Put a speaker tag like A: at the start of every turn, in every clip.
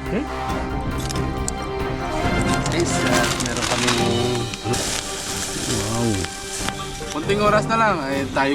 A: Okay.
B: Guys, meron kami
A: Wow.
B: kunting oras na lang ay tayo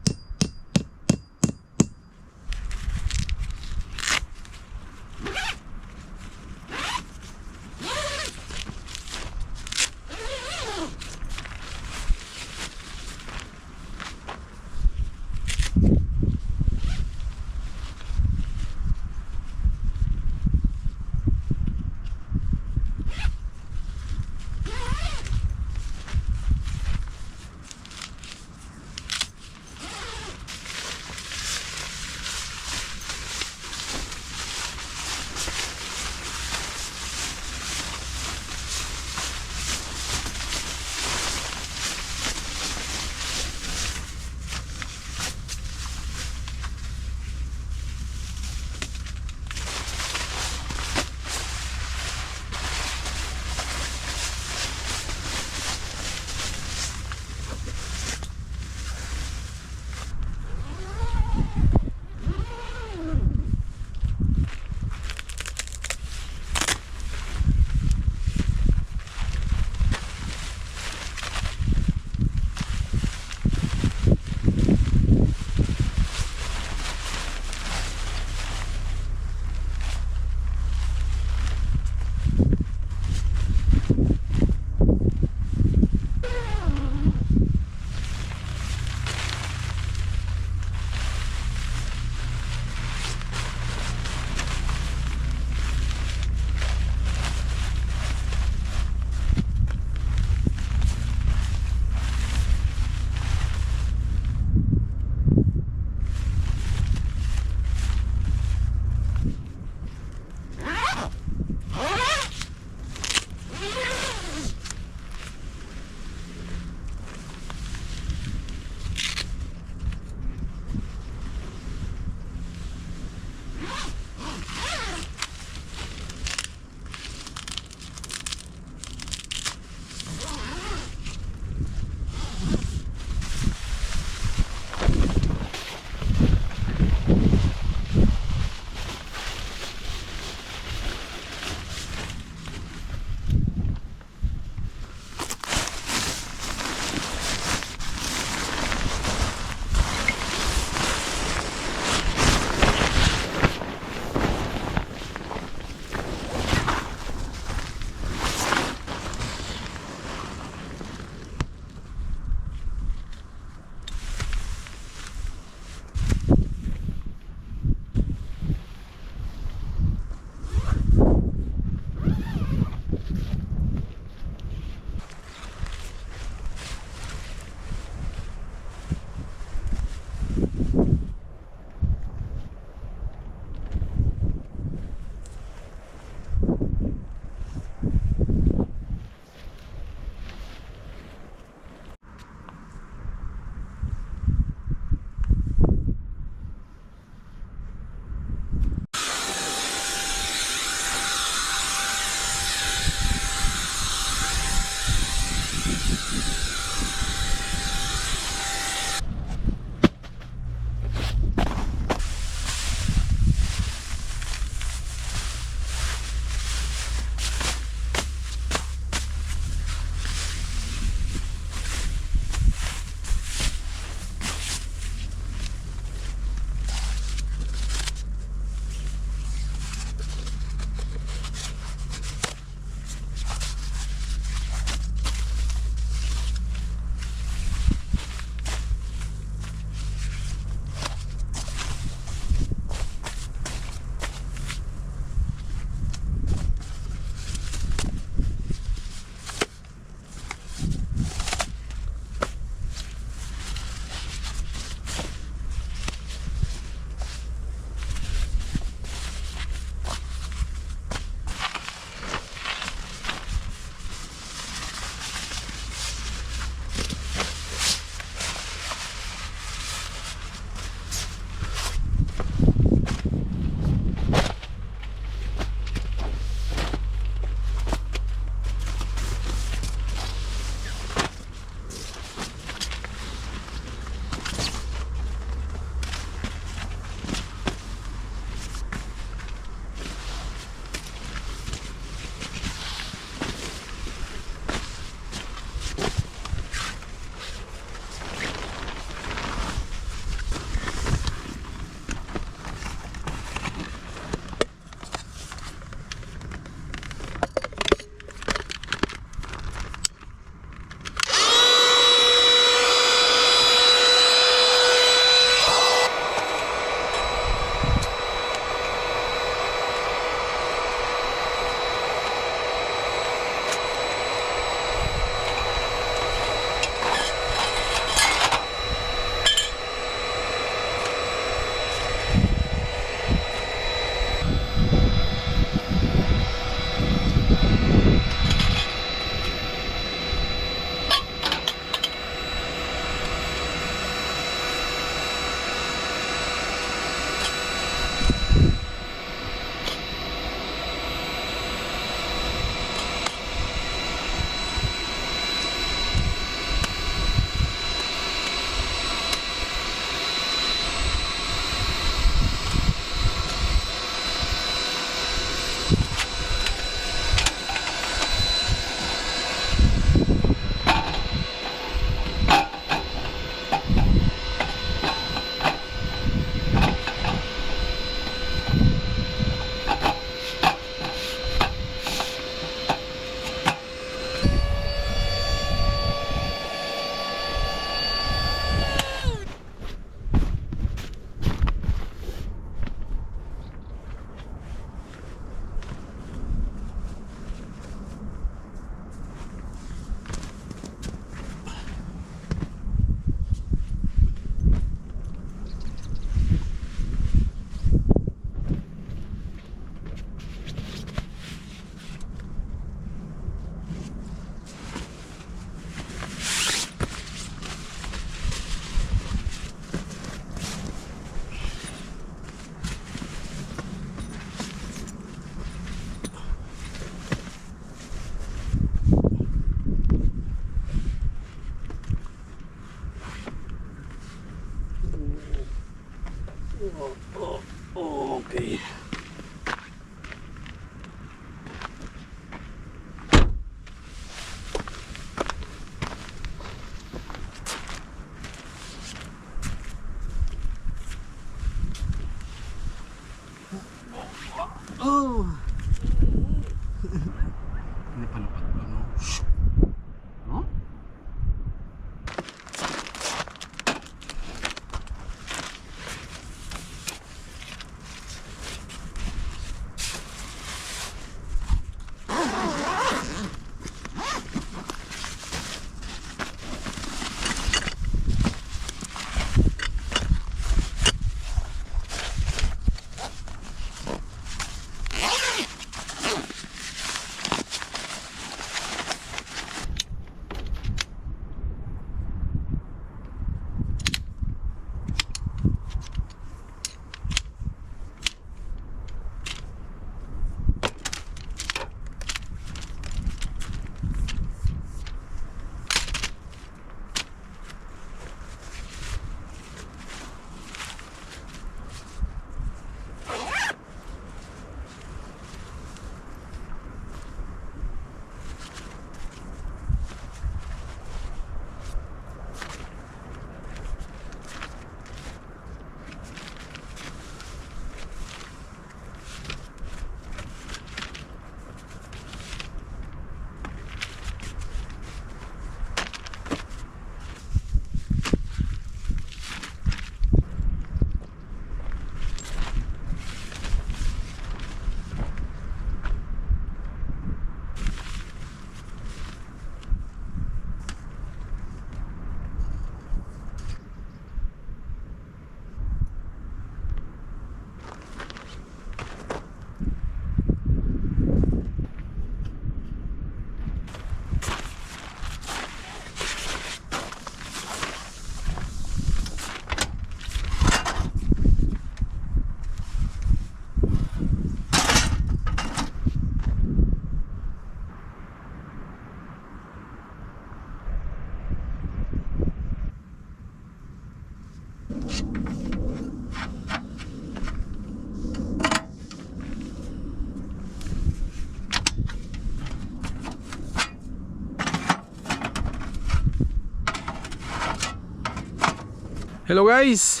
B: Hello guys!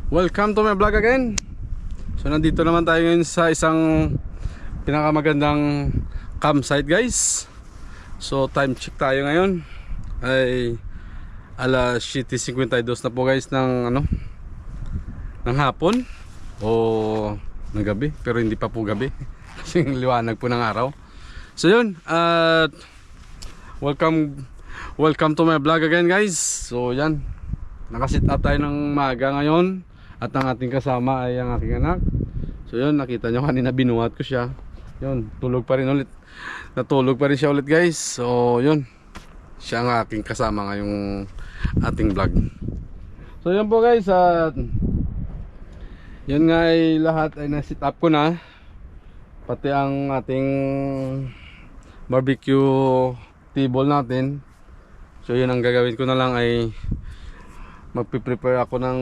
B: Welcome to my vlog again. So nandito naman tayo ngayon sa isang pinakamagandang campsite guys. So time check tayo ngayon ay alas 7:52 na po guys ng ng hapon o ng gabi, pero hindi pa po gabi kasi liwanag po ng araw. So yun, at welcome to my vlog again guys. So yan, nakasit up tayo ng maga ngayon at ang ating kasama ay ang aking anak. So yun, nakita nyo kanina binuhat ko siya. Yun, tulog pa rin ulit. Natulog pa rin siya ulit guys. So yun, siya ang aking kasama ngayong ating vlog. So yun po guys, at yun nga ay lahat ay na-sit up ko na. Pati ang ating barbecue table natin. So yun, ang gagawin ko na lang ay magpiprepare ako ng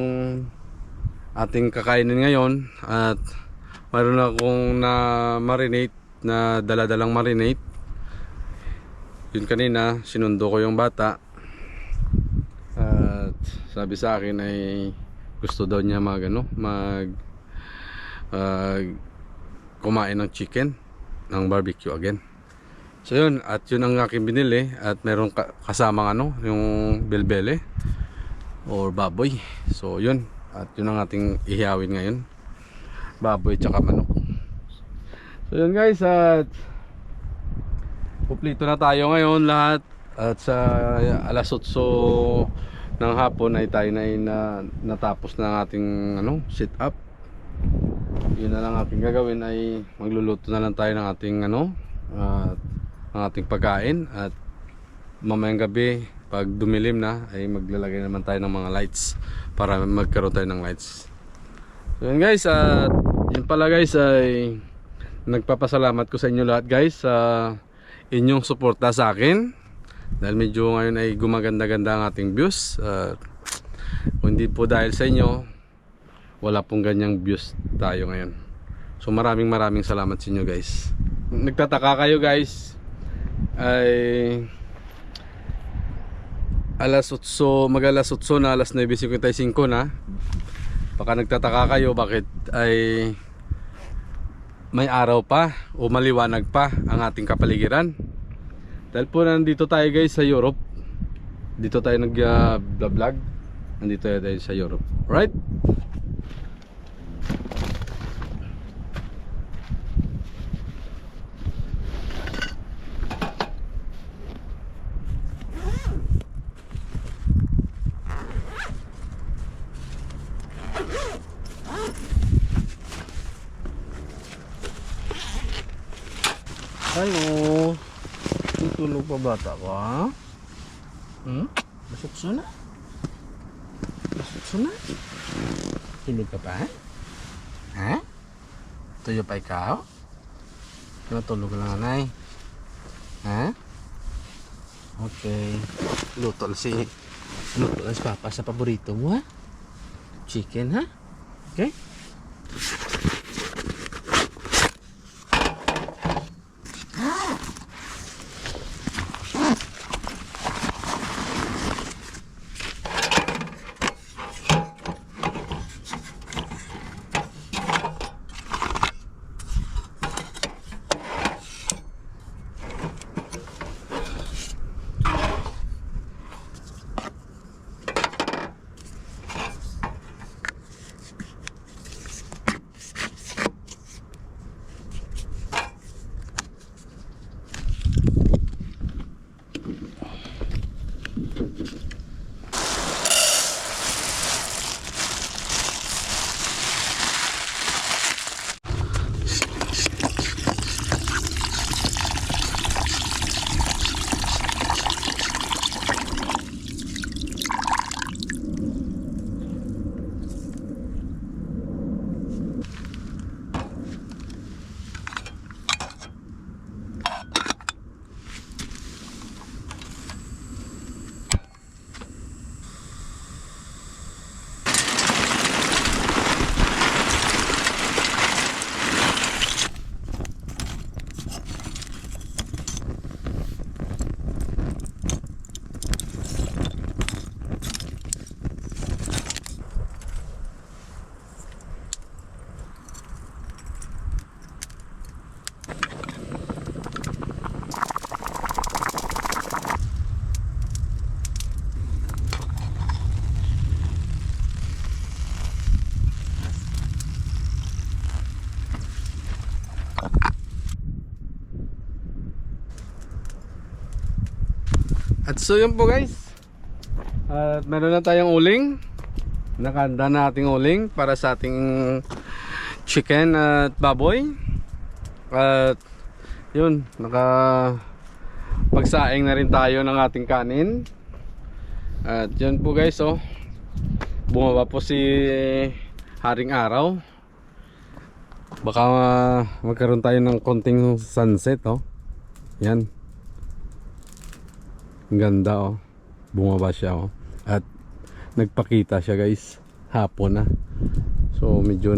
B: ating kakainin ngayon. At mayroon akong na marinate, na daladalang marinate. Yun kanina, sinundo ko yung bata. At sabi sa akin ay gusto daw niya kumain ng chicken, ng barbecue again. So yun, at yun ang aking binili. At meron kasamang yung belbele or baboy. So yun, at yun ang ating ihiyawin ngayon, baboy tsaka manok. So yun guys, at kumpleto na tayo ngayon lahat. At sa alas 8 ng hapon ay tayo na natapos na ang ating sit up. Yun na lang ating gagawin, ay magluluto na lang tayo ng ating ang ating pagkain. At mamayang gabi pag dumilim na ay maglalagay naman tayo ng mga lights para magkaroon tayo ng lights. So yun guys, at yun pala guys, ay nagpapasalamat ko sa inyo lahat guys sa inyong suporta sa akin, dahil medyo ngayon ay gumaganda-ganda ang ating views. Kung hindi po dahil sa inyo, wala pong ganyang views tayo ngayon. So maraming salamat sa inyo guys. Nagtataka kayo guys, ay alas 8 na, alas 9:55 na. Baka nagtataka kayo bakit ay may araw pa o maliwanag pa ang ating kapaligiran. Dahil po nandito tayo guys sa Europe. Dito tayo nag-vlog. Nandito tayo sa Europe, right? Hello. Tutulog pa bata ko, ha? Masukso na? Masukso na? Tulog ka pa? Ha? Tuyo pa ikaw? Natulog lang, anay. Ha? Okay. Luto lang si Papa sa paborito mo, ha? Chicken, ha? Okay? so yun po guys. At meron na tayong uling. Nakanda na ating uling para sa ating chicken at baboy. At yun, pagsaing na rin tayo ng ating kanin. At yun po guys, oh, bumaba po si Haring Araw. Baka magkaroon tayo ng konting sunset, oh. Yan. Ang ganda, oh. Bumaba siya, oh. At nagpakita siya guys, hapon na. So medyo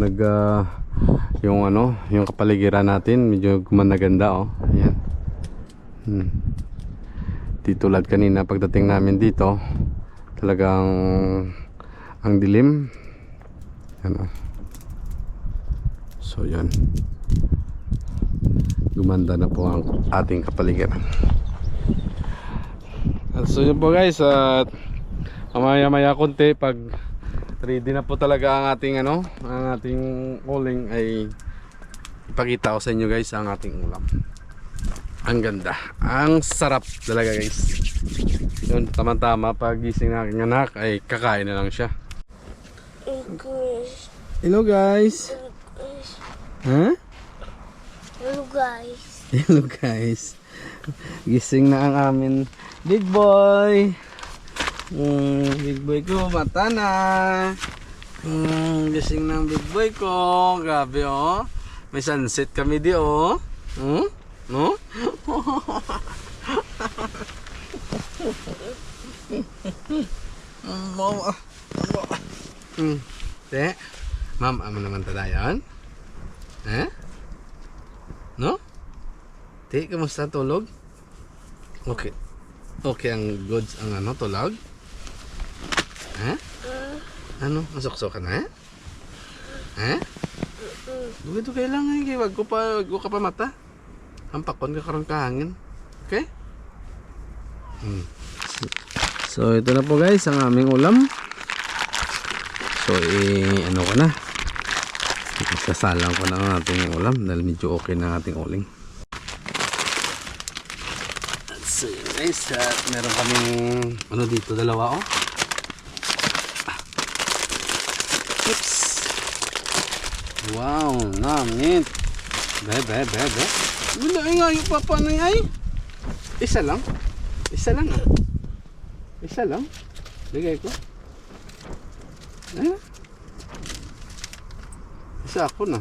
B: yung yung kapaligiran natin medyo gumanda, oh. Ayan. Di tulad kanina pagdating namin dito, talagang ang dilim. Ano? So yan. Gumanda na po ang ating kapaligiran. At so yun po guys, at maya konti pag ready na po talaga ang ating ang ating uling, ay ipakita ko sa inyo guys ang ating ulam. Ang ganda, ang sarap talaga guys. Yun, tama-tama pag gising na aking anak ay kakain na lang siya. Hello guys. Huh?
A: Hello guys.
B: Hello guys. Gising na ang amin big boy. Big boy ko, mata na. Gising na ang big boy ko. Grabe, oh. May sunset kami di, oh. No? Te, ma'am, amo naman tadayon? No? Te, kamusta tulog? Okay. Okay ang goods ang tulog? Ano? Masok-sok ka na? Dugay kailangan, wag ko ka pa mata. Hampakon ka karang kahangin. Okay? So ito na po guys ang aming ulam. So ko na. Kasalang ko na ang ating ulam dahil medyo okay na ang ating uling. So guys, meron kaming dito, dalawa, oh. Oops. Wow, namit. Bebe. Wala nga yung papa na ay. Isa lang. Isa lang. Bigay ko. Isa ako na.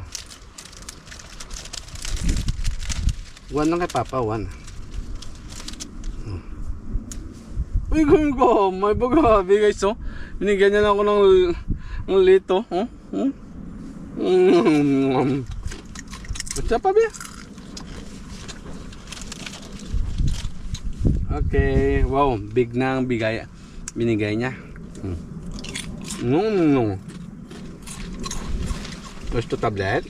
B: One lang kay papa, one. Uy, ko. May bagabi guys, oh. Binigyan niya lang ako ng lito. What's up, Pabi? Okay, wow, big na ang binigay niya. No. Gusto tablet?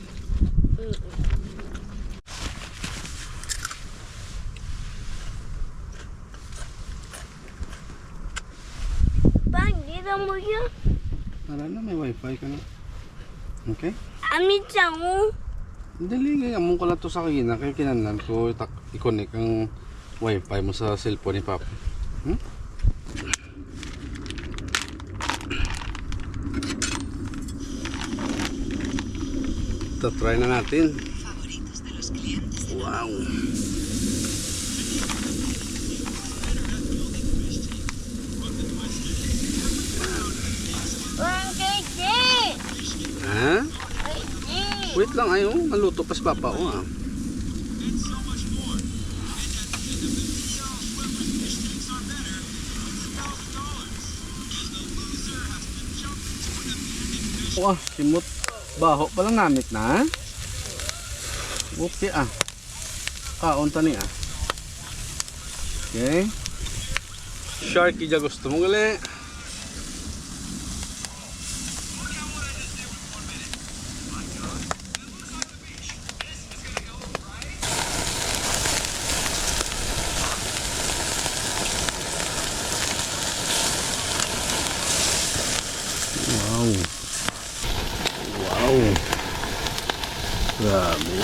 A: Pagkita mo yan.
B: Tara na, may wifi ka na. Okay?
A: Amit siya mo.
B: Dali, among ko lang to sa kina. Kaya kinanlan ko i-connect ang wifi mo sa cellphone ni Papa. Ito, try na natin. Wow. Ha? Wait lang, maluto pa si Papa, oh. Wah, simot. Baho palang namit na. Okay, kaunta ni, Okay. Sharky dyan gusto mo gali. Wow. Grabe.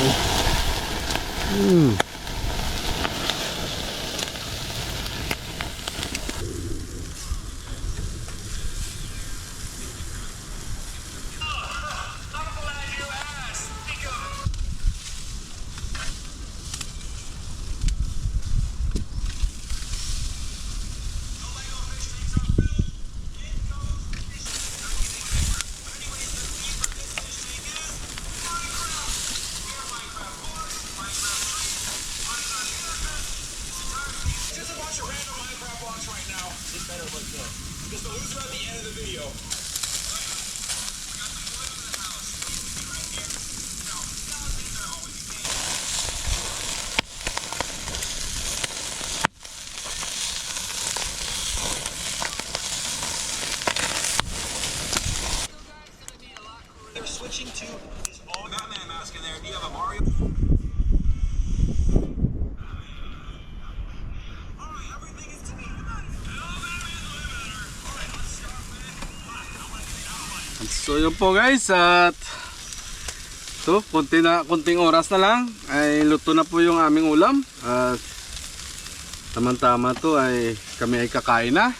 C: They're switching to his own Batman mask in there. Do you have a Mario?
B: So yun po guys, at ito, konting oras na lang ay luto na po yung aming ulam. At tamang-tama to ay kami ay kakain na.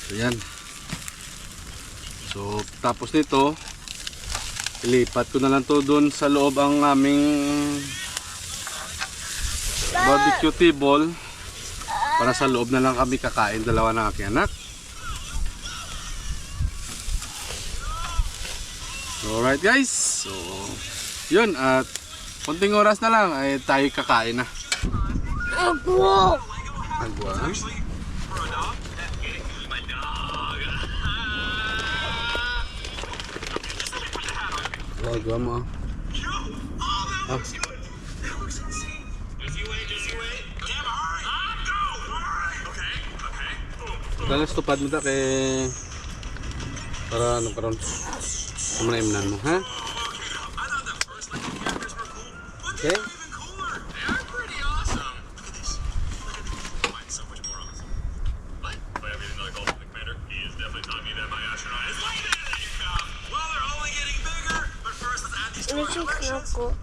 B: So yan. So tapos nito, ilipat ko na lang to doon sa loob ang aming barbecue table. Para sa loob na lang kami kakain, dalawa ng aking anak. So, alright guys. So, yun. At konting oras na lang ay tayo kakain na.
A: Agwa!
B: Agwa? Agwa mo. Ah. Dalas tupad mo ta kay para ano karon imnan mo, ha? Okay?
A: Lusok na ako.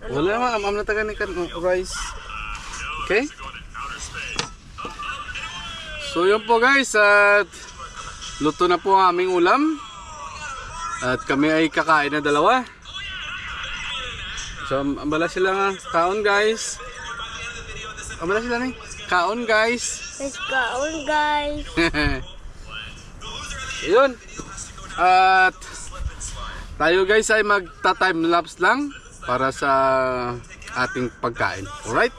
B: Wala naman, na taga ni kan rice. Okay? So yun po guys, at luto na po ang aming ulam. At kami ay kakain na dalawa. So ambala sila nga, kaon guys. Ambala sila ni, kaon guys.
A: Let's go guys.
B: Yun. At tayo guys ay magta-time lapse lang para sa ating pagkain. Alright?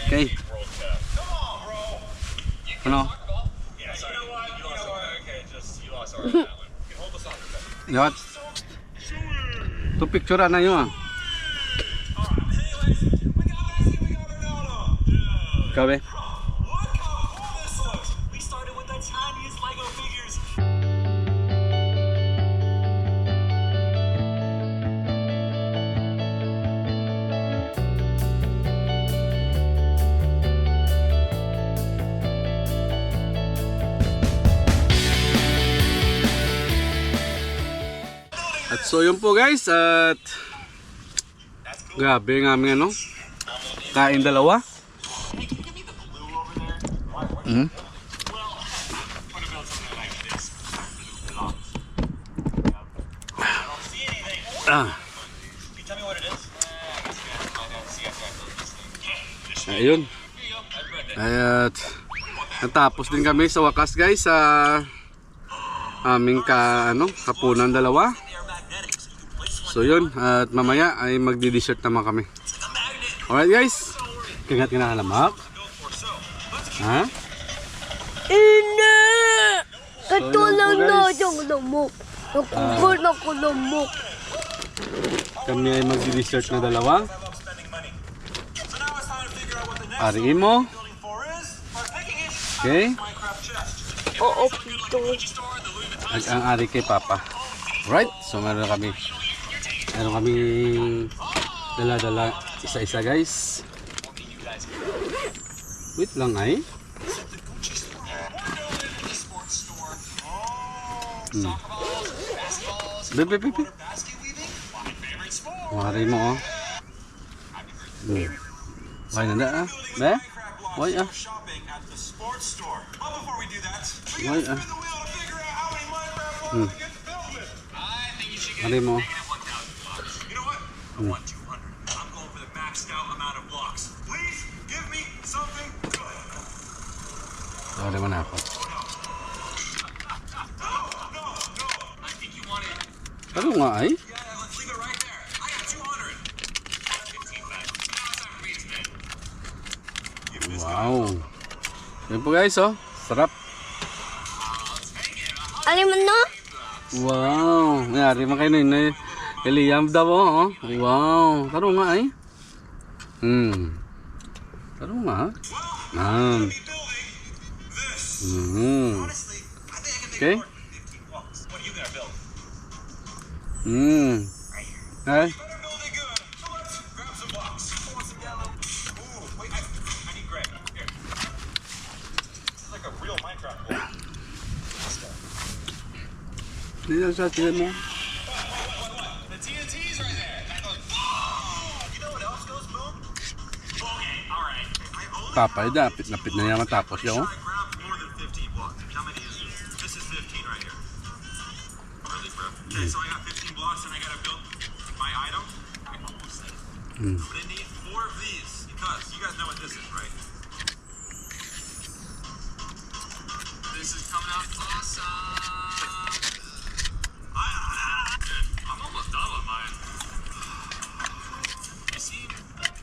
B: Okay. Ano? Yat. To picture na yun. Kabe. At so yun po guys, at grabe ng aming ano, kain dalawa. Ayun. At natapos din kami sa wakas guys sa aming kapunan dalawa. So yun, at mamaya ay magdi-dessert naman kami. Alright guys, kagat ka na alamak? Ha?
A: Hindi!
B: So,
A: Katulang
B: yun po,
A: na
B: guys.
A: yung lamok. Nakugol na ko lamok.
B: Kami ay magdi-dessert na dalawa. Ariin mo. Okay.
A: Oo, pito.
B: At ang ari kay Papa. Right? So meron kami dala-dala isa-isa guys. Wait lang ay. Bebe. Wari mo oh. Why na ah? Be? Why ah?
C: Shopping at the sports store. But before we do that, we
B: Why
C: gotta
B: ah?
C: spin the wheel to figure out how many Minecraft ones we get to build with. I think you should get
B: Wari mo.
C: -1,000 blocks. You know what? I want 200. I'm going for the maxed out amount of blocks. Please give me something good.
B: Wari mo na ako.
C: No. I think you want it.
B: Ano nga ay?
C: Yeah, let's leave it right there. I got 200. 15 back. Now it's time for me to spin. Give me this guy.
B: Wow. Yan po guys oh. Sarap.
A: Alam mo no?
B: Wow. Mayari mo kayo na Liam daw oh. Wow. Taro nga ay. Taro nga.
C: Well, I'm gonna be building this. Honestly, I think I can
B: Okay.
C: make more than 15 blocks. What are you gonna build?
B: Ay.
C: Better build it good. So let's grab some blocks. I want some yellow. Ooh, wait, I need gray. Here. This is like a real Minecraft block.
B: Hindi na sa tiyan mo.
C: What? The TNT's right there. That goes boom. You know what else goes boom? Okay, alright. I only
B: Tapay da. Napit na yan matapos
C: Make
B: yan
C: sure
B: oh.
C: I grab more than 15 blocks. How many is this? This is 15 right here. Really, bro? Okay, so I got 15 blocks and I gotta build my item. I almost said it. I'm gonna need 4 of these because you guys know what this is, right? This is coming out awesome. I'm almost done with mine. You seem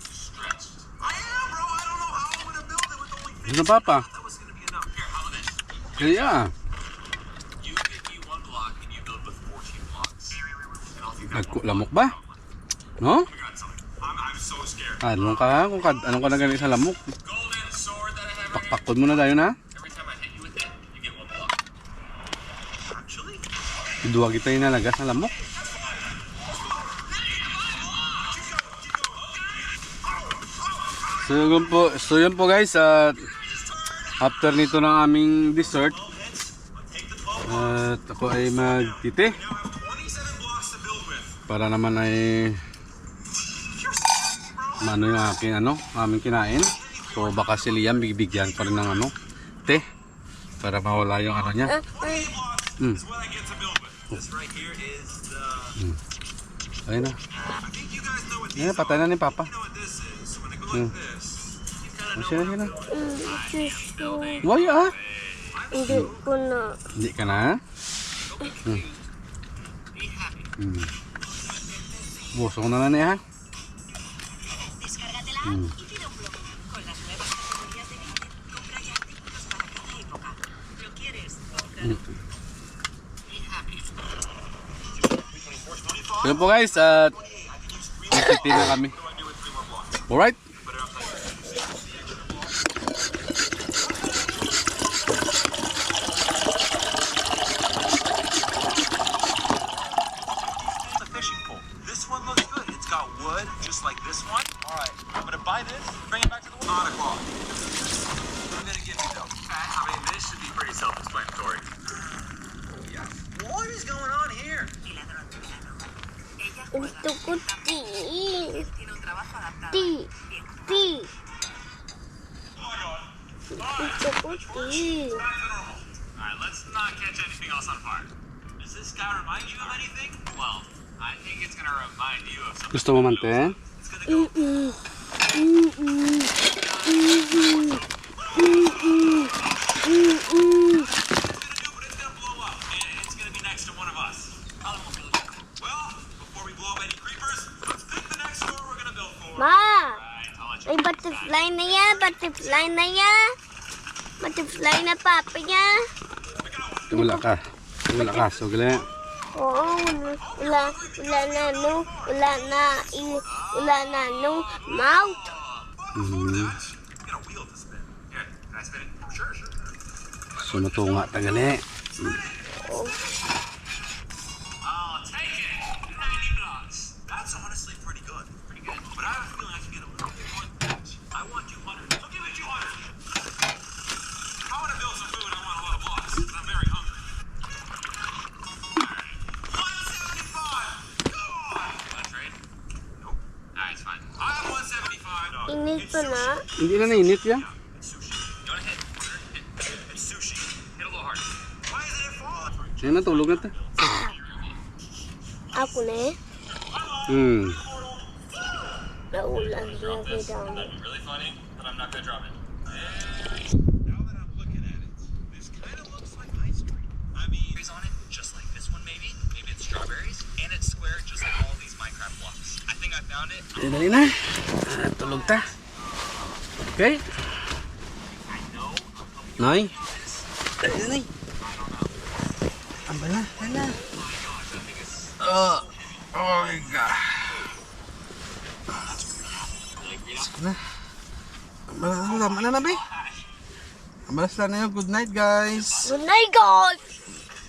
C: stressed. I am, bro. I don't know how I'm gonna build it with only 15.
B: Ano pa pa?
C: That was gonna be enough. Here, how about this?
B: Kaya.
C: You give me 1 block and you build with 14 blocks. And I'll think that
B: Lamok ba? No?
C: I got something. I'm so scared.
B: Anong ka? Anong ka na ganit sa lamok?
C: Golden sword that I have right here.
B: Pakpakod mo na tayo na.
C: Every time I hit you with it, you get 1 block. Actually,
B: Duwa kita yung nalagas sa lamok. So yun po guys, after nito ng aming dessert, at ako ay magtiti
C: now I have 27 blocks to build with.
B: para naman ay ano yung aming kinain. So baka si Liam bibigyan pa rin ng te para mawala yung niya.
C: Is what I get to build with. This right here is the.
B: Ayun na.
C: I think you guys know what these
B: Ayun na, patay na ni Papa.
C: You know what this is. So when I go like this, you kind of know
B: Sige na.
C: building.
B: Why ah?
A: Hindi ko na.
B: Hindi ka na?
C: Be happy.
B: Buso ko na niya ha?
D: Descárgatela y pide un blog. Con las nuevas categorías de Vinted, compra ya artículos para cada época. ¿Lo quieres? Cómpralo.
C: Be happy.
B: So yun po guys, at magtiti na kami.
C: What do I do with 3 more blocks?
B: Alright?
C: Put it upside down. It's a fishing pole. This one looks good. It's got wood, just like this one. All right, I'm gonna buy this, bring it back to the water clock. I'm gonna give you though. I mean, this should be pretty self-explanatory. Yeah. What is going on here?
D: El ladrón chulano. Ella juega.
A: Gusto ko ti.
D: Tiene un trabajo adaptado.
A: Ti.
D: Bien.
A: Ti.
C: Oh my god.
A: Gusto ko ti.
C: Back to normal. Alright, let's not catch anything else on fire. Does this guy remind you of anything? Well, I think it's gonna remind you of something.
B: Gusto mo man te?
C: It's gonna go. But it's gonna blow up, and it's gonna be next to one of us. Probably won't be looking cool. Well, before we blow up any creepers, let's pick the next store we're gonna build for.
A: Ma!
C: Right, I'll let you
A: May butterfly na yan. Butterfly na yan. Butterfly na papa niya.
B: Wala ka. Wala ka. So gali.
A: Oo, wala na mouth.
C: It's got a wheel to spin. Here, can I spin it? Sure.
B: So matunga tagali.
C: I'll take it. 90 blocks. That's honestly pretty good. Pretty good. But I have a feeling I can get a little bit more than that. I want 200. So give me 200. I want to build some food. I want a lot of blocks. I'm very hungry.
A: Mainit pa na.
B: Hindi na nainit yan.
C: It's sushi. Hit a little harder. Why isn't it falling?
B: Yan na, tulog na ta.
A: Ako na eh. Naulan siya down.
C: Really funny, but I'm not gonna drop it. Now that I'm looking at it, this kind of looks like ice cream. I mean, on it, just like this one, maybe. Maybe it's strawberries, and it's square, just like all these Minecraft blocks. I think I found it.
B: Dali na. Tulog ta. Okay. Nay. Dali na, Nay. Amba na. Dali na. Oh my God. Sige na. Tama na na, be. Amalas na yun. Good night, guys.
A: Good night, guys!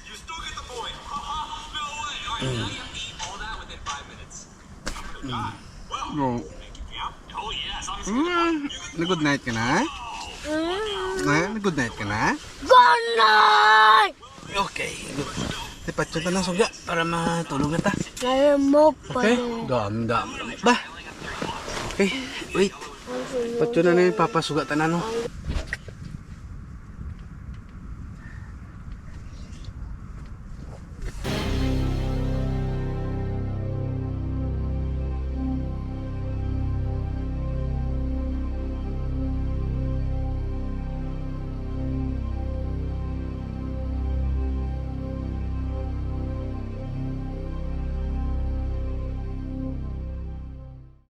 C: You still get the point. No way. All right, now you have to eat all that within 5 minutes. I'm gonna die. Well,
B: Go.
C: yeah. Oh yeah, as long as you
B: Good night ka na? Good night ka na?
A: Good night!
B: Okay. Good. Lipat siya ng suga para matulog na ta.
A: Ngayon mo pa
B: Okay?
A: rin.
B: Dam ba? Okay, wait. Patyo na na yung papasuga tanan no.